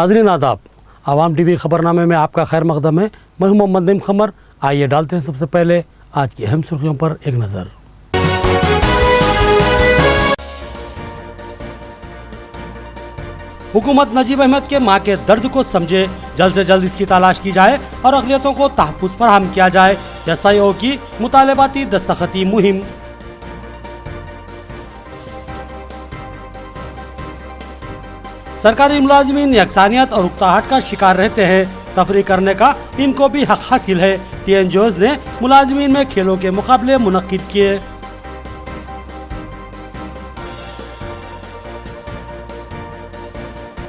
नाज़रीन आदाब, आवाम टीवी खबरनामे में आपका खैर मकदम है। मैं हूं मोहम्मद नईम खमर। आइए डालते हैं सबसे पहले आज की अहम सुर्खियों पर एक नज़र। हुकूमत नजीब अहमद के मां के दर्द को समझे, जल्द से जल्द इसकी तलाश की जाए और अक़लियतों को तहफ़्फ़ुज़ फराहम किया जाए। एसआईओ की मुतालबाती दस्तखती मुहिम। सरकारी मुलाजिमीन यकसानियत और उकताहट का शिकार रहते हैं। तफरीक करने का इनको भी हक हासिल है। TNGOs ने मुलाजिमीन में खेलों के मुकाबले मुनक्किद किए।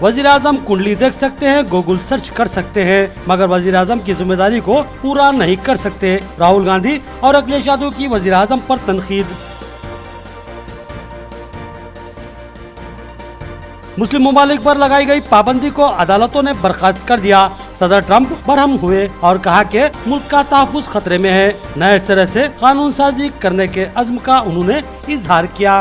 वज़ीर आज़म कुंडली देख सकते हैं, गूगल सर्च कर सकते हैं, मगर वज़ीर आज़म की जिम्मेदारी को पूरा नहीं कर सकते। राहुल गांधी और अखिलेश यादव की वज़ीर आज़म पर तनकीद। मुस्लिम ममालिक पर लगाई गई पाबंदी को अदालतों ने बर्खास्त कर दिया। सदर ट्रंप बरहम हुए और कहा कि मुल्क का तहफ़्फ़ुज़ खतरे में है। नए सिरे से कानून साजी करने के अज़्म का उन्होंने इजहार किया।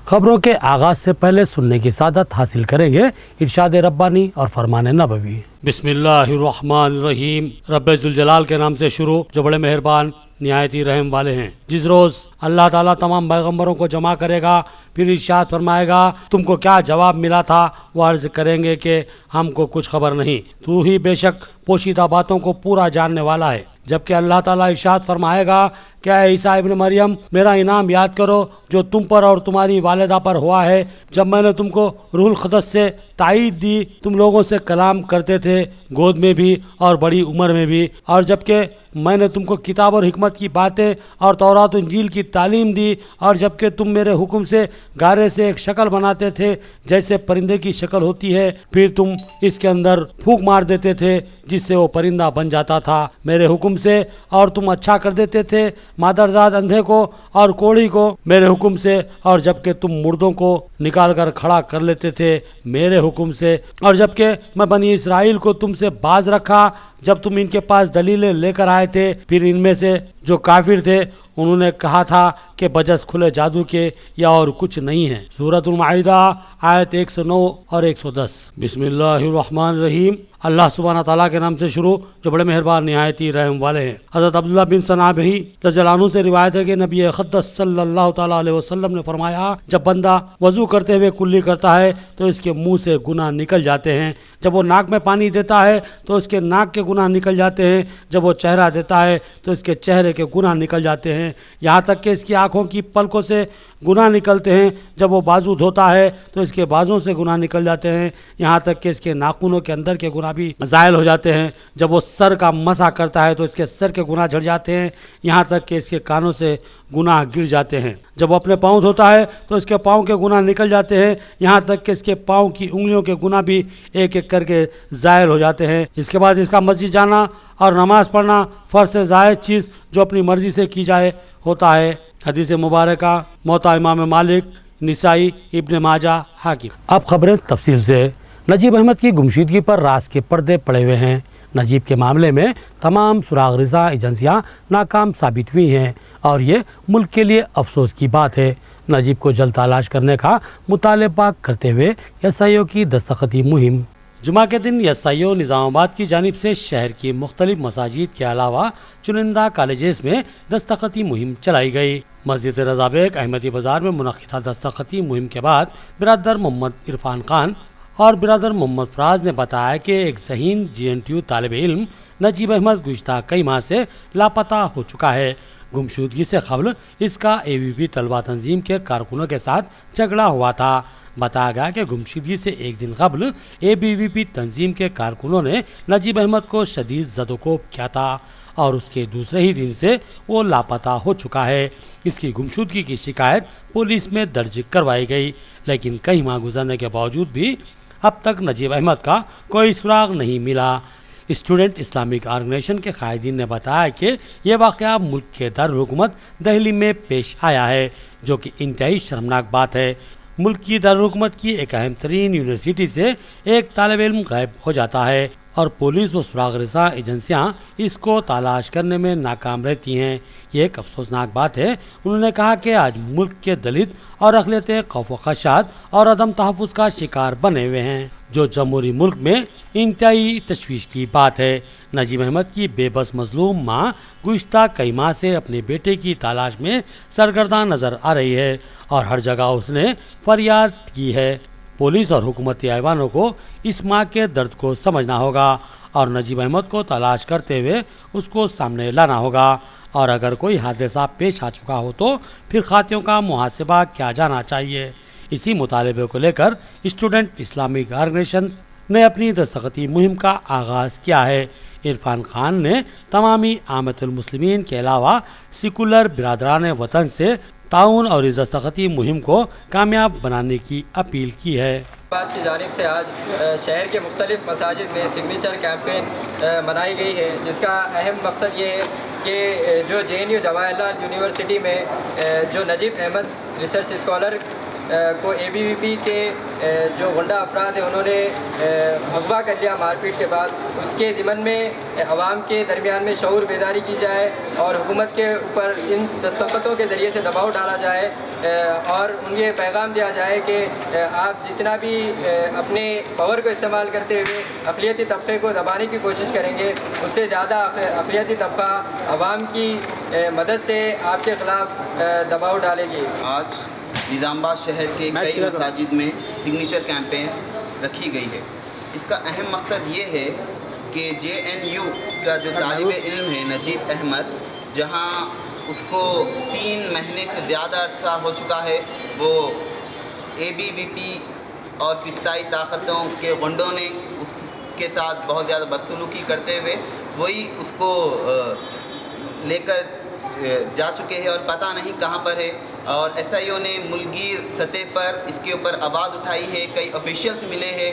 खबरों के आगाज से पहले सुनने की सादत हासिल करेंगे इरशाद रब्बानी और फरमान नबवी। बिस्मिल्लाहिर्रहमानिर्रहीम। रब्बे जुल जलाल के नाम से शुरू, जो बड़े मेहरबान निहायत ही रहम वाले हैं। जिस रोज अल्लाह ताला तमाम पैगम्बरों को जमा करेगा, फिर इरशाद फरमाएगा, तुमको क्या जवाब मिला था? वो अर्ज करेंगे कि हमको कुछ खबर नहीं, तू ही बेशक पोशीदा बातों को पूरा जानने वाला है। जबकि अल्लाह ताला इरशाद फरमाएगा, क्या ईसा इब्न मरियम, मेरा इनाम याद करो जो तुम पर और तुम्हारी वालिदा पर हुआ है, जब मैंने तुमको रूहुल क़ुद्स से ताईद दी, तुम लोगों से कलाम करते थे, गोद में भी और बड़ी उम्र में भी, और जबकि मैंने तुमको किताब और हिकमत की बातें और तौरात और इंजील की तालीम दी, और जबकि तुम मेरे हुक्म से गारे से एक शक्ल बनाते थे जैसे परिंदे की शक्ल होती है, फिर तुम इसके अंदर फूंक मार देते थे जिससे वो परिंदा बन जाता था मेरे हुक्म से, और तुम अच्छा कर देते थे मादरजाद अंधे को और कोढ़ी को मेरे हुक्म से, और जबकि तुम मुर्दों को निकाल कर खड़ा कर लेते थे मेरे हुक्म से, और जबकि मैं बनी इसराइल को तुमसे बाज रखा जब तुम इनके पास दलीलें लेकर आए थे। फिर इनमें से जो काफिर थे उन्होंने कहा था कि बजस खुले जादू के या और कुछ नहीं है। सूरतुल माइदा आयत 109 और 110। बिस्मिल्लाहिर्रहमानिर्रहीम। अल्लाह सुब्हानहू तआला के नाम से शुरू, जो बड़े मेहरबान निहायत ही रहम वाले हैं। हज़रत अब्दुल्लाह बिन सनाबही रज़ियल्लाहु अन्हु से रिवायत है कि नबी अक़दस सल्लल्लाहु तआला अलैहि वसल्लम ने फरमाया, जब बंदा वज़ू करते हुए कुल्ली करता है तो इसके मुंह से गुनाह निकल जाते हैं। जब वो नाक में पानी देता है तो इसके नाक के गुनाह निकल जाते हैं। जब वो चेहरा देता है तो इसके चेहरे के गुनाह निकल जाते हैं, यहाँ तक कि इसकी आँखों की पलकों से गुनाह निकलते हैं। जब वो बाजू धोता है तो इसके बाजों से गुनाह निकल जाते हैं, यहाँ तक कि इसके नाखूनों के अंदर के गुनाह भी ज़ायल हो जाते हैं। जब वो सर का मसा करता है तो इसके सर के गुनाह झड़ जाते हैं, यहाँ तक कि इसके कानों से गुनाह गिर जाते हैं। जब वो अपने पाँव धोता है तो इसके पाँव के गुनाह निकल जाते हैं, यहाँ तक कि इसके पाँव की उंगलियों के गुनाह भी एक एक करके ज़ायल हो जाते हैं। इसके बाद इसका मस्जिद जाना और नमाज़ पढ़ना फ़र्ज़ से ज़ायद चीज़ जो अपनी मर्ज़ी से की जाए होता है। हदीस मुबारका मोता इमाम मालिक, निसाई, इब्न माजा, हाकिम। अब खबरें तफसील से। नजीब अहमद की गुमशुदगी पर राज के पर्दे पड़े हुए हैं। नजीब के मामले में तमाम सुराग रिज़ा एजेंसियाँ नाकाम साबित हुई हैं और ये मुल्क के लिए अफसोस की बात है। नजीब को जल्द तलाश करने का मुतालबा करते हुए एसआईओ की दस्तखती मुहिम। जुमा के दिन एसआईओ निज़ामाबाद की जानिब से शहर की मुख्तलिफ मसाजिद के अलावा चुनिंदा कॉलेजेस में दस्तखती मुहिम चलाई गई। मस्जिद रज़ा बेग अहमदी बाज़ार में मुनक़िदा दस्तखती मुहिम के बाद बिरादर मोहम्मद इरफान खान और बिरादर मोहम्मद फराज ने बताया कि एक ज़हीन GNTU तालिब इल्म नजीब अहमद गुज़िश्ता कई माह से लापता हो चुका है। गुमशुदगी से क़ब्ल इसका ABVP तलबा तंजीम के कारकुनों के साथ झगड़ा हुआ था। बताया गया कि गुमशुदगी से एक दिन कबल ABVP तंजीम के कारकुनों ने नजीब अहमद को शदीद ज़दोकोब किया था और उसके दूसरे ही दिन से वो लापता हो चुका है। इसकी गुमशुदगी की शिकायत पुलिस में दर्ज करवाई गई, लेकिन कई माह गुजरने के बावजूद भी अब तक नजीब अहमद का कोई सुराग नहीं मिला। स्टूडेंट इस्लामिक ऑर्गेनाइजेशन के कायदीन ने बताया कि यह वाक़या मुल्क के दारुल हुकूमत दिल्ली में पेश आया है, जो कि इंतहाई शर्मनाक बात है। मुल्क की दारुल हुकूमत की एक अहम तरीन यूनिवर्सिटी से एक तालिब इल्म गायब हो जाता है اور پولیس و سراغ رساں ایجنسیاں اس کو تلاش کرنے میں ناکام رہتی ہیں. یہ ایک افسوسناک بات ہے. انہوں نے کہا کہ آج ملک کے دلت اور اقلیتیں خوف و خدشات اور عدم تحفظ کا شکار بنے ہوئے ہیں، جو جمہوری ملک میں انتہائی تشویش کی بات ہے. نجیب احمد کی بے بس مظلوم ماں گزشتہ کئی ماہ سے اپنے بیٹے کی تلاش میں سرگرداں نظر آ رہی ہے اور ہر جگہ اس نے فریاد کی ہے. پولیس اور حکومتی ایوانوں کو اس ماں کے درد کو سمجھنا ہوگا اور نجیب احمد کو تلاش کرتے ہوئے اس کو سامنے لانا ہوگا، اور اگر کوئی حادثہ پیش آ چکا ہو تو پھر خاطیوں کا محاسبہ کیا جانا چاہیے. اسی مطالبے کو لے کر اسٹوڈنٹ اسلامک آرگنائزیشن نے اپنی دستخطی مہم کا آغاز کیا ہے. عرفان خان نے تمامی عامة المسلمین کے علاوہ سیکولر برادران وطن سے تعاون اور اس دستخطی مہم کو کامیاب بنانے کی اپیل کی ہے. بات کی جانب سے آج شہر کے مختلف مساجد میں سگنیچر کیمپین منائی گئی ہے، جس کا اہم مقصد یہ ہے کہ جو JNU جواہر لال یونیورسٹی میں جو نجیب احمد ریسرچ اسکالر کو ABVP کے جو غنڈہ افراد ہیں انہوں نے اغوا کر لیا مار پیٹ کے بعد، اس کے ضمن میں عوام کے درمیان میں شعور بیداری کی جائے اور حکومت کے اوپر ان دستخطوں کے ذریعے سے دباؤ ڈالا جائے اور ان یہ پیغام دیا جائے کہ آپ جتنا بھی اپنے پاور کو استعمال کرتے ہوئے اقلیتی طبقے کو دبانے کی کوشش کریں گے، اس سے زیادہ اقلیتی طبقہ عوام کی مدد سے آپ کے خلاف دباؤ ڈالے گی. آج نظام آباد شہر کے کئی مساجد میں سگنیچر کیمپین رکھی گئی ہے. اس کا اہم مقصد یہ ہے کہ JNU کا جو طالب علم ہے نجیب احمد، جہاں اس کو 3 مہینے سے زیادہ عرصہ ہو چکا ہے، وہ ABVP اور فضائی طاقتوں کے غنڈوں نے اس کے ساتھ بہت زیادہ بدسلوکی کرتے ہوئے وہی اس کو لے کر جا چکے ہیں اور پتہ نہیں کہاں پر ہے. اور SIO نے ملکگیر سطح پر اس کے اوپر آواز اٹھائی ہے، کئی آفیشیلز ملے ہیں،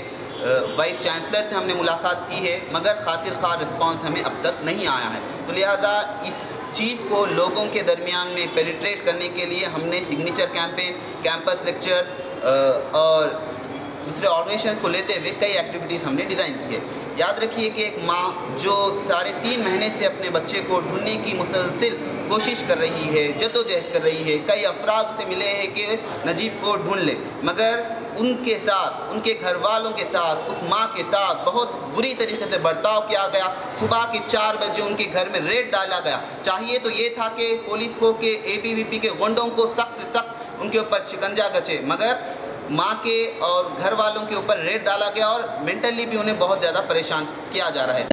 وائس چانسلر سے ہم نے ملاقات کی ہے، مگر خاطر خواہ رسپانس ہمیں اب تک نہیں آیا ہے. تو لہٰذا اس چیز کو لوگوں کے درمیان میں پینیٹریٹ کرنے کے لیے ہم نے سگنیچر کیمپین، کیمپس لیکچر اور دوسرے آرگنائزیشنز کو لیتے ہوئے کئی ایکٹیویٹیز ہم نے ڈیزائن کی ہے. یاد رکھیے کہ ایک ماں جو 3.5 مہینے سے اپنے بچے کو ڈھونڈنے کی مسلسل کوشش کر رہی ہے، جدوجہد کر رہی ہے، کئی افراد سے ملے ہیں کہ نجیب کو ڈھونڈ لے، مگر ان کے ساتھ، ان کے گھر والوں کے ساتھ، اس ماں کے ساتھ بہت بری طریقے سے برتاؤ کیا گیا. صبح کے 4 بجے ان کے گھر میں ریڈ ڈالا گیا. چاہیے تو یہ تھا کہ پولیس کو کہ ABVP کے غنڈوں کو سخت سے سخت ان کے اوپر شکنجہ کسے، مگر ماں کے اور گھر والوں کے اوپر ریڈ ڈالا گیا اور مینٹلی بھی انہیں بہت زیادہ پریشان کیا جا رہا ہے.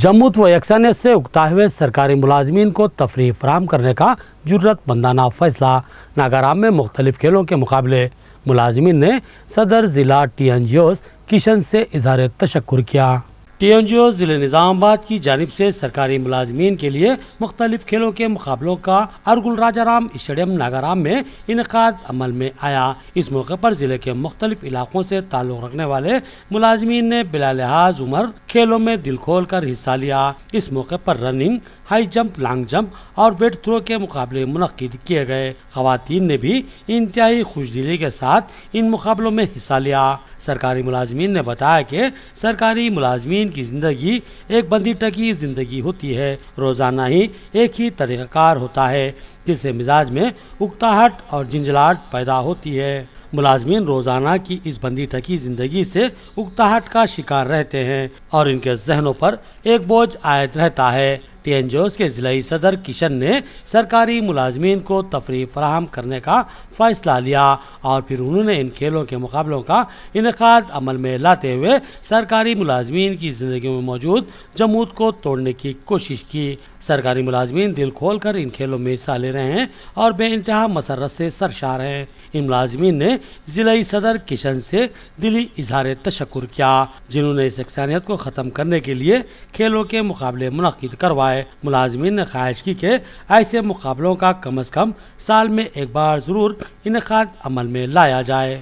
جمود و یکسانیت سے اکتا ہوئے سرکاری ملازمین کو تفریح فراہم کرنے کا جرت مندانہ فیصلہ. ناگارام میں مختلف کھیلوں کے مقابلے. ملازمین نے صدر ضلع TNGOs کشن سے اظہار تشکر کیا. TNGOs ضلع نظام آباد کی جانب سے سرکاری ملازمین کے لیے مختلف کھیلوں کے مقابلوں کا ارگل راجہ رام اسٹیڈیم ناگارام میں انعقاد عمل میں آیا. اس موقع پر ضلع کے مختلف علاقوں سے تعلق رکھنے والے ملازمین نے بلا لحاظ عمر کھیلوں میں دل کھول کر حصہ لیا. اس موقع پر running, high jump, long jump اور ویٹ تھرو کے مقابلے منعقد کیے گئے. خواتین نے بھی انتہائی خوش دلی کے ساتھ ان مقابلوں میں حصہ لیا. سرکاری ملازمین نے بتایا کہ سرکاری ملازمین کی زندگی ایک بندھی ٹکی زندگی ہوتی ہے. روزانہ ہی ایک ہی طریقہ کار ہوتا ہے جس سے مزاج میں اکتاہٹ اور جھنجھلاہٹ پیدا ہوتی ہے. ملازمین روزانہ کی اس بندھی ٹکی زندگی سے اکتاہٹ کا شکار رہتے ہیں اور ان کے ذہنوں پر ایک بوجھ عائد رہتا ہے. TNGOs کے ضلعی صدر کشن نے سرکاری ملازمین کو تفریح فراہم کرنے کا فیصلہ لیا اور پھر انہوں نے ان کھیلوں کے مقابلوں کا انعقاد عمل میں لاتے ہوئے سرکاری ملازمین کی زندگی میں موجود جمود کو توڑنے کی کوشش کی. سرکاری ملازمین دل کھول کر ان کھیلوں میں حصہ لے رہے ہیں اور بے انتہا مسرت سے سرشار ہیں. ان ملازمین نے ضلعی صدر کشن سے دلی اظہار تشکر کیا جنہوں نے اس یکسانیت کو ختم کرنے کے لیے کھیلوں کے مقابلے منعقد کروائے. ملازمین نے خواہش کی کہ ایسے مقابلوں کا کم از کم سال میں ایک بار ضرور انعقاد عمل میں لایا جائے.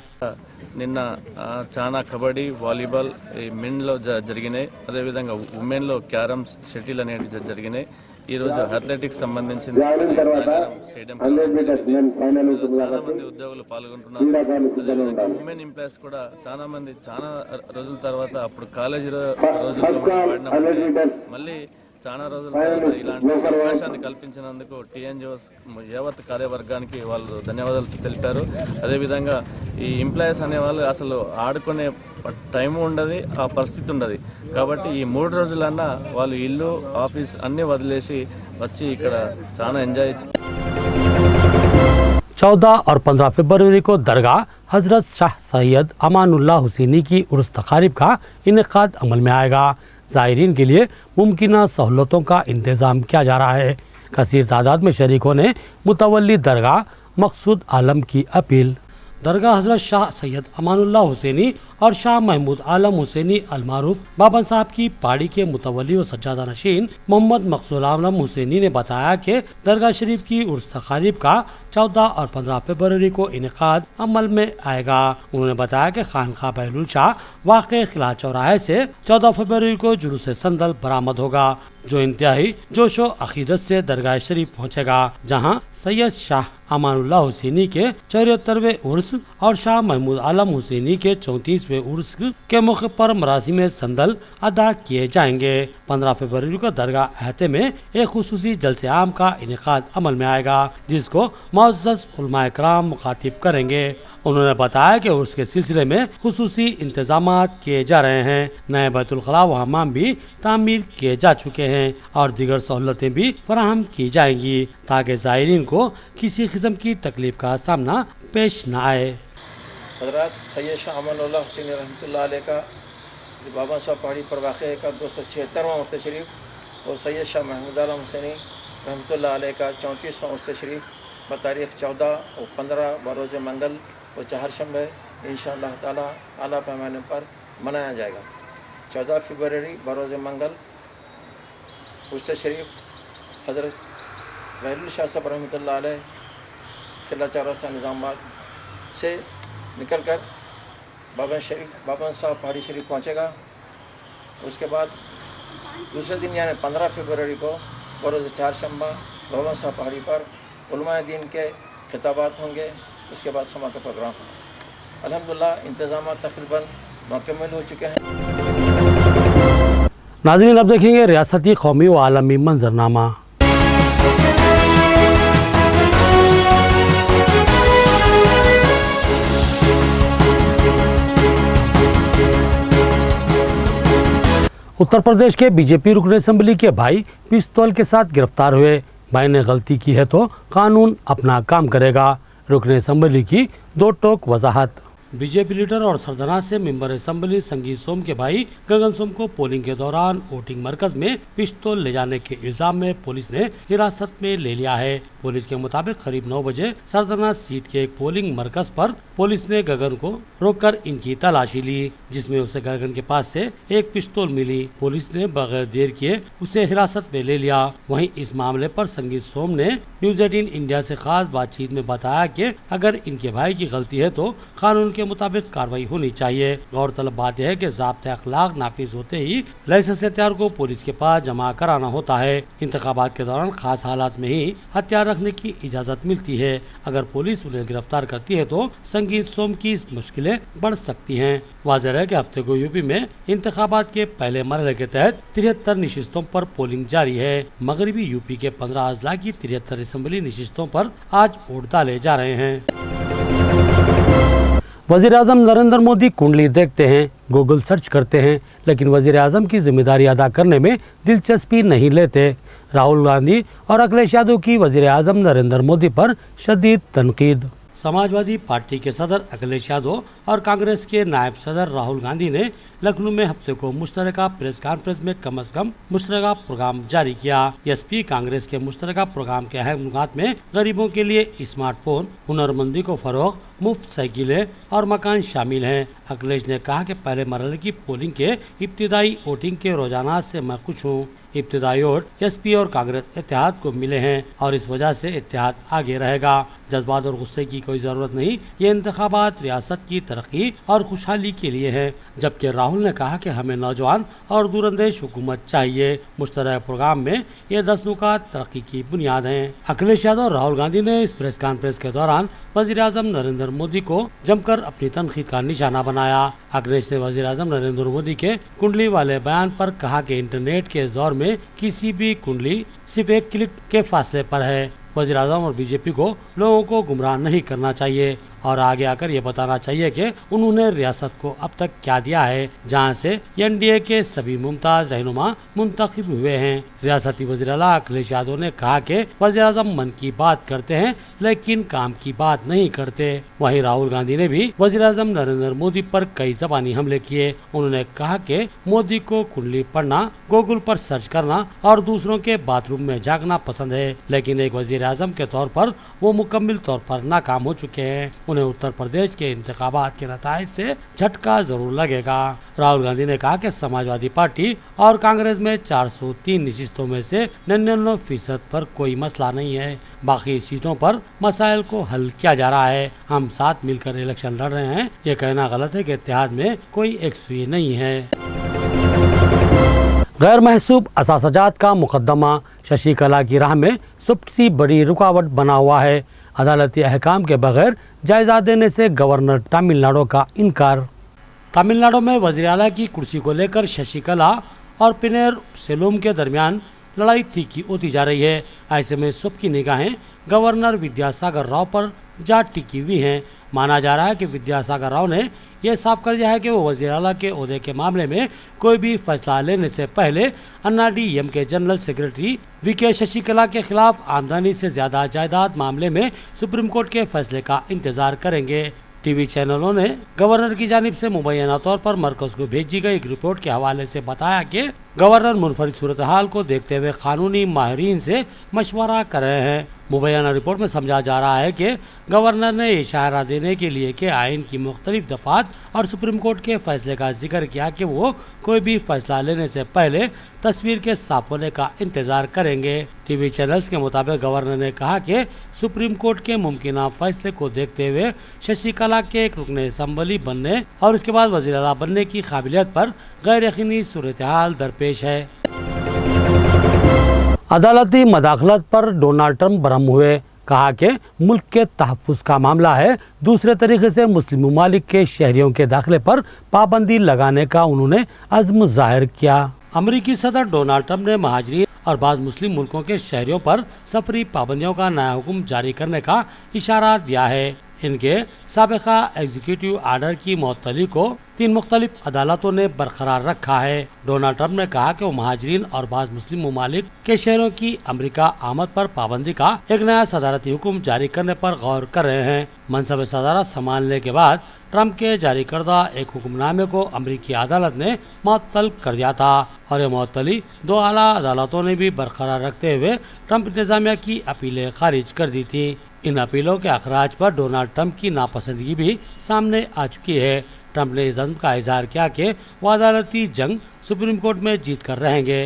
నిన్న చాలా కబడ్డీ, వాలీబాల్ మెన్లో జరిగినాయి. అదేవిధంగా ఉమెన్లో క్యారమ్స్, షటిల్ అనేవి జరిగినాయి. ఈరోజు అథ్లెటిక్స్ సంబంధించింది నాగారం స్టేడియం చాలా మంది ఉద్యోగులు పాల్గొంటున్నారు. అదేవిధంగా ఉమెన్ ఎంప్లాయీస్ కూడా చాలా మంది చాలా రోజుల తర్వాత అప్పుడు కాలేజీ రోజుల్లో పాడినప్పుడు మళ్ళీ చాలా రోజుల తర్వాత ఇలాంటి అవకాశాన్ని కల్పించినందుకు టీఎన్జిఓస్ యావత్ కార్యవర్గానికి వాళ్ళు ధన్యవాదాలు తెలిపారు. అదేవిధంగా ఈ ఎంప్లాయీస్ అనేవాళ్ళు అసలు ఆడుకునే టైం ఉండదు, ఆ పరిస్థితి ఉండదు. కాబట్టి ఈ 3 రోజులన్నా వాళ్ళు ఇల్లు ఆఫీస్ అన్నీ వదిలేసి వచ్చి ఇక్కడ చాలా ఎంజాయ్. 14 और 15 फरवरी को दरगाह हजरत शाह सैयद अमानुल्लाह हुसैनी की उर्स तकारीब का इनेकाद अमल में आएगा. ज़ायरीन के लिए मुमकिना सहूलतों का इंतज़ाम किया जा रहा है. कसीर तादाद में शरीकों ने मुतवल्ली दरगाह मकसूद आलम की अपील. दरगाह हजरत शाह सैयद अमानुल्लाह हुसैनी और शाह महमूद आलम हुसैनी अलमारूफ बाबन साहब की पाड़ी के मुतवली व सज्जादा नशीन मोहम्मद मकसूद आलम हुसैनी ने बताया कि दरगाह शरीफ की उर्स तकारीब का 14 और 15 फरवरी को इनेकाद अमल में आएगा. उन्होंने बताया कि खानका बहलुल शाह वाक़े किला चौराहे से 14 फरवरी को जुलूस संदल बरामद होगा, जो इंतहाई जोशो अकीदत से दरगाह शरीफ पहुँचेगा, जहाँ सैयद शाह अमानुल्लाह हुसैनी के 74वें उर्स और शाह महमूद आलम हुसैनी के 34वें उर्स के मौके पर मरासिम संदल अदा किए जाएंगे. 15 फरवरी को दरगाह अहते में एक खुसूसी जलसे आम का इनेकाद अमल में आएगा, जिसको मुअज़्ज़ज़ उलमाए कराम मुखातिब करेंगे. उन्होंने बताया कि उसके सिलसिले में खुसूसी इंतजामात किए जा रहे हैं. नए बैतुल खला व हमाम भी तामीर किए जा चुके हैं और दीगर सहूलतें भी फराहम की जाएंगी, ताकि ज़ायरीन को किसी किस्म की तकलीफ का सामना पेश न आए. हज़रत सैयद शाह अमानुल्लाह हुसैनी रहमतुल्लाह अलैह का बाबा साहब पहाड़ी पर वाक़े का 276वां उर्स शरीफ और सैयद शाह महमूद आलम हुसैनी रहमतुल्लाह अलैह का 34वां उर्स शरीफ बतारीख़ 14 और 15 बरोज़ मंगल और चहारशंबे इंशाअल्लाह ताला आला पैमाने पर मनाया जाएगा. 14 फरवरी बरोज़ मंगल उर्स शरीफ हज़रत बहलुल शाह साहब रहमतुल्लाह अलैह किला चौराहा निज़ामाबाद से निकल कर बाबा साहब पहाड़ी शरीफ पहुँचेगा. उसके बाद दूसरे दिन यानी 15 फरवरी को बरोज़ चारशंबा बाबा साहब पहाड़ी पर उलमाए दीन के खिताबात होंगे. उसके बाद समा का प्रोग्राम है. अल्हम्दुलिल्लाह इंतज़ाम तकरीबन मुकम्मल हो चुके हैं. नाज़रीन, अब देखेंगे रियासती, कौमी व आलमी मंजरनामा. उत्तर प्रदेश के बीजेपी रुकन असेंबली के भाई पिस्तौल के साथ गिरफ्तार हुए. भाई ने गलती की है तो कानून अपना काम करेगा. रुकन असेंबली की 2 टोक वजाहत. बीजेपी लीडर और सरदना से मेंबर असेंबली संगीत सोम के भाई गगन सोम को पोलिंग के दौरान वोटिंग मरकज में पिस्तौल ले जाने के इल्जाम में पुलिस ने हिरासत में ले लिया है. पुलिस के मुताबिक करीब 9 बजे सरदना सीट के एक पोलिंग मरकज पर पुलिस ने गगन को रोककर इनकी तलाशी ली, जिसमें उसे गगन के पास से एक पिस्तौल मिली. पुलिस ने बगैर देर किए उसे हिरासत में ले लिया. वहीं इस मामले पर संगीत सोम ने न्यूज़ 18 इंडिया से खास बातचीत में बताया कि अगर इनके भाई की गलती है तो कानून के मुताबिक कार्रवाई होनी चाहिए. गौरतलब बात यह है कि ज़ाब्ते अखलाक नाफिज होते ही लाइसेंस हथियार को पुलिस के पास जमा कराना होता है. इंतखाबात के दौरान खास हालात में ही हथियार रखने की इजाज़त मिलती है. अगर पुलिस उन्हें गिरफ्तार करती है तो संगीत सोम की मुश्किलें बढ़ सकती हैं. वाज़ेह है कि हफ्ते को यूपी में इंतखाबात के पहले मरहले के तहत 73 नशिस्तों पर पोलिंग जारी है. मगरबी यूपी के 15 अजला की 73 असेंबली नशिस्तों पर आज वोट डाले जा रहे हैं. वज़ीर आज़म नरेंद्र मोदी कुंडली देखते हैं, गूगल सर्च करते हैं, लेकिन वज़ीर आज़म की जिम्मेदारी अदा करने में दिलचस्पी नहीं लेते. राहुल गांधी और अखिलेश यादव की वज़ीर आज़म नरेंद्र मोदी पर शदीद तनकीद. समाजवादी पार्टी के सदर अखिलेश यादव और कांग्रेस के नायब सदर राहुल गांधी ने लखनऊ में हफ्ते को मुश्तरका प्रेस कॉन्फ्रेंस में कम से कम मुश्तरका प्रोग्राम जारी किया. एसपी कांग्रेस के मुश्तरका प्रोग्राम के अहम नुकात में गरीबों के लिए स्मार्टफोन, हुनरमंदी को फरोग मुफ्त साइकिलें और मकान शामिल हैं। अखिलेश ने कहा कि पहले मरहले की पोलिंग के इब्तिदाई वोटिंग के रुझानात से मैं खुश हूँ। इब्तिदाई वोट एसपी और कांग्रेस इत्तेहाद को मिले हैं और इस वजह से इत्तेहाद आगे रहेगा। जज्बात और गुस्से की कोई जरूरत नहीं, ये इंतखाबात रियासत की तरक्की और खुशहाली के लिए है। जबकि राहुल ने कहा कि हमें नौजवान और दूरंदेश हुकूमत चाहिए। मुश्तरक प्रोग्राम में ये 10 नुकात तरक्की की बुनियाद हैं। अखिलेश यादव और राहुल गांधी ने इस प्रेस कॉन्फ्रेंस के दौरान वज़ीर-ए-आज़म नरेंद्र मोदी को जमकर अपनी तनकीद का निशाना बनाया। अखिलेश ने वज़ीर-ए-आज़म नरेंद्र मोदी के कुंडली वाले बयान पर कहा कि इंटरनेट के दौर में किसी भी कुंडली सिर्फ एक क्लिक के फासले पर है। वज़ीर-ए-आज़म और बीजेपी को लोगों को गुमराह नहीं करना चाहिए और आगे आकर ये बताना चाहिए कि उन्होंने रियासत को अब तक क्या दिया है, जहां से एनडीए के सभी मुमताज रहनुमा मुंतखब हुए हैं। रियासती वज़ीर-ए-आला अखिलेश यादव ने कहा कि वज़ीर-ए-आज़म मन की बात करते हैं लेकिन काम की बात नहीं करते। वहीं राहुल गांधी ने भी वज़ीर-ए-आज़म नरेंद्र मोदी पर कई ज़बानी हमले किए। उन्होंने कहा कि मोदी को कुंडली पढ़ना, गूगल पर सर्च करना और दूसरों के बाथरूम में झांकना पसंद है, लेकिन एक वज़ीर-ए-आज़म के तौर पर वो मुकम्मल तौर पर नाकाम हो चुके हैं। उन्हें उत्तर प्रदेश के इंतखाबात के नताइज से झटका जरूर लगेगा। राहुल गांधी ने कहा कि समाजवादी पार्टी और कांग्रेस में 403 नशिस्तों में से 99% पर कोई मसला नहीं है। बाकी सीटों पर मसाइल को हल किया जा रहा है। हम साथ मिलकर इलेक्शन लड़ रहे हैं। ये कहना गलत है कि इत्तेहाद में कोई एकसुई नहीं है। गैर महसूब असासजात का मुकदमा शशिकला की राह में सबसे बड़ी रुकावट बना हुआ है। अदालती अहकाम के बगैर जायजा देने से गवर्नर तमिलनाडु का इनकार। तमिलनाडु में वज़ीर-ए-आला की कुर्सी को लेकर शशिकला और पनीर सेल्वम के दरमियान लड़ाई तीखी होती जा रही है। ऐसे में सबकी निगाहें गवर्नर विद्यासागर राव पर जा टिकी हुई हैं। माना जा रहा है कि विद्यासागर राव ने यह साफ कर दिया है कि वो वज़ीर-ए-आला के ओहदे के मामले में कोई भी फैसला लेने से पहले अन्नाडीएम के जनरल सेक्रेटरी वीके शशिकला के खिलाफ आमदनी से ज्यादा जायदाद मामले में सुप्रीम कोर्ट के फैसले का इंतजार करेंगे। टीवी चैनलों ने गवर्नर की जानिब से मुबैना तौर पर मरकज को भेजी गई एक रिपोर्ट के हवाले से बताया कि गवर्नर मुनफरिद सूरत हाल को देखते हुए कानूनी माहिरीन से मशवरा कर रहे हैं। मुबैना रिपोर्ट में समझा जा रहा है कि गवर्नर ने इशारा देने के लिए कि आइन की मुख्तलिफ दफात और सुप्रीम कोर्ट के फैसले का जिक्र किया कि वो कोई भी फैसला लेने से पहले तस्वीर के साफ होने का इंतजार करेंगे। टीवी चैनल्स के मुताबिक गवर्नर ने कहा कि सुप्रीम कोर्ट के मुमकिन फैसले को देखते हुए शशिकला के एक रुकन असम्बली बनने और उसके बाद वज़ीर-ए-आला बनने की काबिलियत पर गैर यकीनी सूरत हाल दरपेश है। अदालती मदाखलत पर डोनाल्ड ट्रंप बरहम हुए। कहा कि मुल्क के तहफ़्फ़ुज़ का मामला है। दूसरे तरीके से मुस्लिम ममालिक के शहरियों के दाखिले पर पाबंदी लगाने का उन्होंने अज़्म ज़ाहिर किया। अमरीकी सदर डोनाल्ड ट्रंप ने महाजरीन और बाद मुस्लिम मुल्कों के शहरियों पर सफरी पाबंदियों का नया हुक्म जारी करने का इशारा दिया है। इनके साबिका एग्जीक्यूटिव आर्डर की मुअत्तली को 3 मुख्तलिफ अदालतों ने बरकरार रखा है। डोनाल्ड ट्रंप ने कहा कि वो महाजरीन और बाज़ मुस्लिम ममालिक के शहरों की अमेरिका आमद पर पाबंदी का एक नया सदारती हुक्म जारी करने पर गौर कर रहे हैं। मनसब सदारत संभालने के बाद ट्रंप के जारी करदा एक हुक्मनामे को अमेरिकी अदालत ने मुअत्तल कर दिया था और ये मुअत्तली 2 आला अदालतों ने भी बरकरार रखते हुए ट्रंप इंतजामिया की अपीलें खारिज कर दी थी। इन अपीलों के अखराज पर डोनाल्ड ट्रंप की नापसंदगी भी सामने आ चुकी है। ट्रंप ने इस अज़्म का इजहार किया कि वो अदालती जंग सुप्रीम कोर्ट में जीत कर रहेंगे।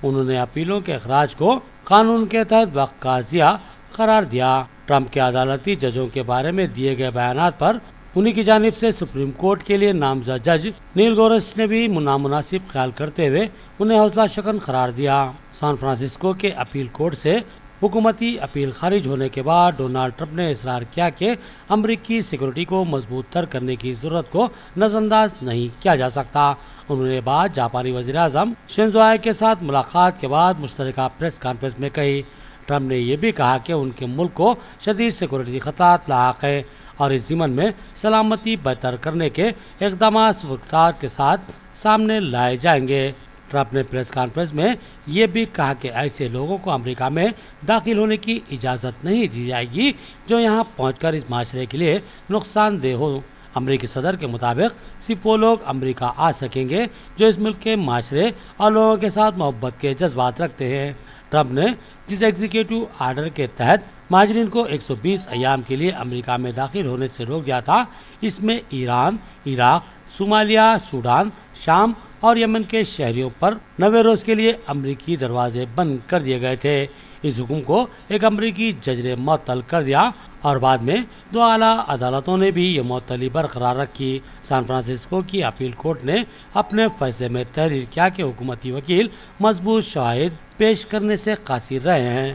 उन्होंने अपीलों के अखराज को कानून के तहत वक्त का ज़िया करार दिया। ट्रंप के अदालती जजों के बारे में दिए गए बयानात पर उन्हीं की जानिब से सुप्रीम कोर्ट के लिए नामजद जज नील गोरस ने भी नामुनासिब ख्याल करते हुए उन्हें हौसला शकन करार दिया। सैन फ्रांसिस्को के अपील कोर्ट से हुकूमती अपील खारिज होने के बाद डोनाल्ड ट्रंप ने इसरार किया कि अमरीकी सिक्योरिटी को मजबूत तर करने की जरूरत को नजरअंदाज नहीं किया जा सकता। उन्होंने बात जापानी वज़ीर-ए-आज़म शिंजो आबे के साथ मुलाकात के बाद मुश्तरका प्रेस कॉन्फ्रेंस में कही। ट्रंप ने यह भी कहा कि उनके मुल्क को शदीद सिक्योरिटी खतरात लाहक है और इस ज़िमन में सलामती बेहतर करने के इक़दाम वक़्तार के साथ सामने लाए जाएंगे। ट्रंप ने प्रेस कॉन्फ्रेंस में ये भी कहा कि ऐसे लोगों को अमेरिका में दाखिल होने की इजाज़त नहीं दी जाएगी जो यहाँ पहुंचकर इस माशरे के लिए नुकसानदेह हो। अमेरिकी सदर के मुताबिक सिर्फ वो लोग अमेरिका आ सकेंगे जो इस मुल्क के माशरे और लोगों के साथ मोहब्बत के जज्बात रखते हैं। ट्रंप ने जिस एग्जीक्यूटिव आर्डर के तहत مہاجرین کو 120 ایام کے لیے امریکہ میں داخل ہونے سے روک دیا تھا۔ اس میں ایران، عراق، صومالیہ، سوڈان، شام اور یمن کے شہریوں پر 90 روز کے لیے امریکی دروازے بند کر دیے گئے تھے۔ اس حکم کو ایک امریکی جج نے معطل کر دیا اور بعد میں 2 اعلیٰ عدالتوں نے بھی یہ معطلی برقرار رکھی۔ سان فرانسسکو کی اپیل کورٹ نے اپنے فیصلے میں تحریر کیا کہ حکومتی وکیل مضبوط شواہد پیش کرنے سے قاصر رہے ہیں۔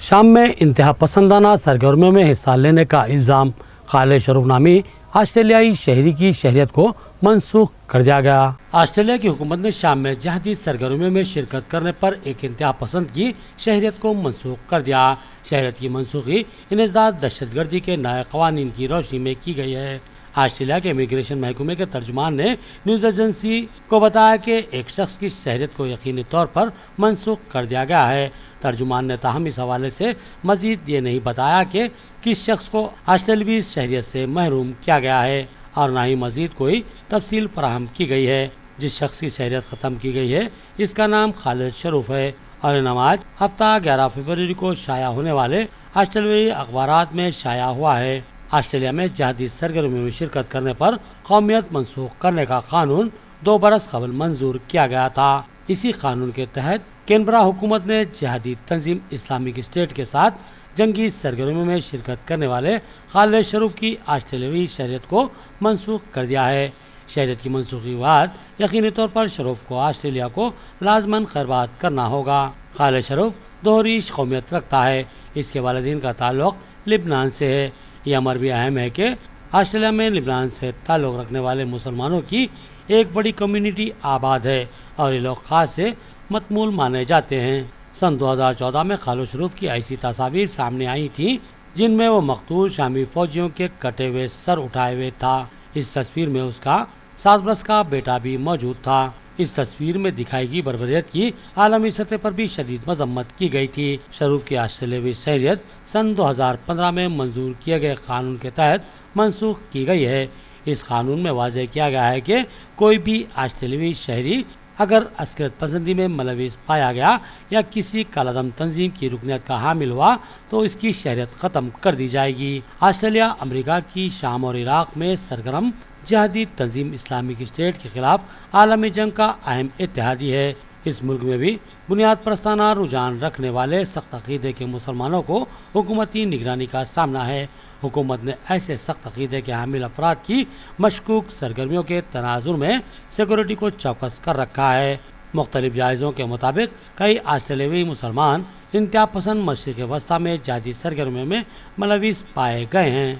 شام میں انتہا پسندانہ سرگرمیوں میں حصہ لینے کا الزام، خالد شروف نامی آسٹریلیائی شہری کی شہریت کو منسوخ کر دیا گیا۔ آسٹریلیا کی حکومت نے شام میں جہادی سرگرمیوں میں شرکت کرنے پر ایک انتہا پسند کی شہریت کو منسوخ کر دیا۔ شہریت کی منسوخی انسداد دہشت گردی کے نئے قوانین کی روشنی میں کی گئی ہے۔ آسٹریلیا کے امیگریشن محکمے کے ترجمان نے نیوز ایجنسی کو بتایا کہ ایک شخص کی شہریت کو یقینی طور پر منسوخ کر دیا گیا ہے۔ ترجمان نے تاہم اس حوالے سے مزید یہ نہیں بتایا کہ کس شخص کو آسٹریلوی شہریت سے محروم کیا گیا ہے اور نہ ہی مزید کوئی تفصیل فراہم کی گئی ہے۔ جس شخص کی شہریت ختم کی گئی ہے اس کا نام خالد شروف ہے اور یہ نام ہفتہ 11 فروری کو شائع ہونے والے آسٹریلوی اخبارات میں شائع ہوا ہے۔ آسٹریلیا میں جہادی سرگرمیوں میں شرکت کرنے پر قومیت منسوخ کرنے کا قانون 2 برس قبل منظور کیا گیا تھا۔ اسی قانون کے تحت کینبرا حکومت نے جہادی تنظیم اسلامک اسٹیٹ کے ساتھ جنگی سرگرمیوں میں شرکت کرنے والے خالد شروف کی آسٹریلوی شہریت کو منسوخ کر دیا ہے۔ شہریت کی منسوخی کے بعد یقینی طور پر شروف کو آسٹریلیا کو لازماً خیرباد کرنا ہوگا۔ خالد شروف دوہری قومیت رکھتا ہے۔ اس کے والدین کا تعلق لبنان سے ہے۔ یہ امر بھی اہم ہے کہ آسٹریلیا میں لبنان سے تعلق رکھنے والے مسلمانوں کی ایک بڑی کمیونٹی آباد ہے اور یہ لوگ خاص سے متمول مانے جاتے ہیں۔ سن 2014 میں خالد شروف کی ایسی تصاویر سامنے آئی تھیں جن میں وہ مقتول شامی فوجیوں کے کٹے ہوئے سر اٹھائے ہوئے تھا۔ اس تصویر میں اس کا 7 برس کا بیٹا بھی موجود تھا۔ اس تصویر میں دکھائی گئی بربریت کی عالمی سطح پر بھی شدید مذمت کی گئی تھی۔ شروف کی آسٹریلوی شہریت سن 2015 میں منظور کیے گئے قانون کے تحت منسوخ کی گئی ہے۔ اس قانون میں واضح کیا گیا ہے کہ کوئی بھی آسٹریلوی شہری اگر عسکریت پسندی میں ملوث پایا گیا یا کسی کالعدم تنظیم کی رکنیت کا حامل ہوا تو اس کی شہریت ختم کر دی جائے گی۔ آسٹریلیا امریکہ کی شام اور عراق میں سرگرم جہادی تنظیم اسلامک اسٹیٹ کے خلاف عالمی جنگ کا اہم اتحادی ہے۔ اس ملک میں بھی بنیاد پرستانہ رجحان رکھنے والے سخت عقیدے کے مسلمانوں کو حکومتی نگرانی کا سامنا ہے۔ حکومت نے ایسے سخت عقیدے کے حامل افراد کی مشکوک سرگرمیوں کے تناظر میں سیکورٹی کو چوکس کر رکھا ہے۔ مختلف جائزوں کے مطابق کئی آسٹریلوی مسلمان انتہا پسند مشرق وسطیٰ میں جہادی سرگرمیوں میں ملوث پائے گئے ہیں۔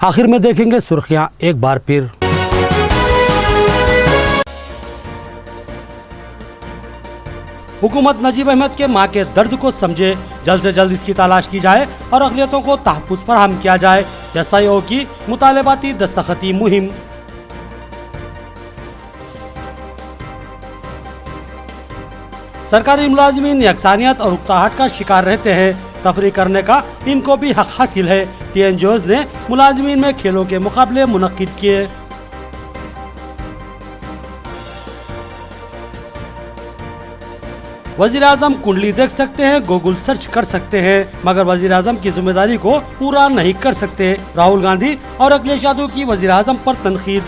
آخر میں دیکھیں گے سرخیاں ایک بار پھر۔ حکومت نجیب احمد کے ماں کے درد کو سمجھے، جلد سے جلد اس کی تلاش کی جائے اور اقلیتوں کو تحفظ فراہم کیا جائے۔ ایس آئی او کی مطالباتی دستخطی مہم۔ سرکاری ملازمین یکسانیت اور اکتاہٹ کا شکار رہتے ہیں۔ تفریح کرنے کا ان کو بھی حق حاصل ہے۔ ٹی این جیوز نے ملازمین میں کھیلوں کے مقابلے منعقد کیے۔ وزیر اعظم کنڈلی دیکھ سکتے ہیں، گوگل سرچ کر سکتے ہیں، مگر وزیر اعظم کی ذمہ داری کو پورا نہیں کر سکتے۔ راہل گاندھی اور اکھلیش یادو کی وزیر اعظم پر تنقید۔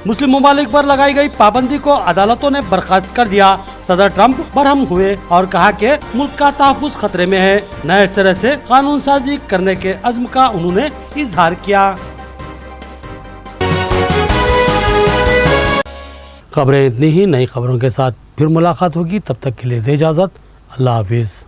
مسلم ممالک پر لگائی گئی پابندی کو عدالتوں نے برخاست کر دیا۔ صدر ٹرمپ برہم ہوئے اور کہا کہ ملک کا تحفظ خطرے میں ہے۔ نئے سرے سے قانون سازی کرنے کے عزم کا انہوں نے اظہار کیا۔ خبریں اتنی ہی، نئی خبروں کے ساتھ پھر ملاقات ہوگی، تب تک کے لیے دے اجازت، اللہ حافظ۔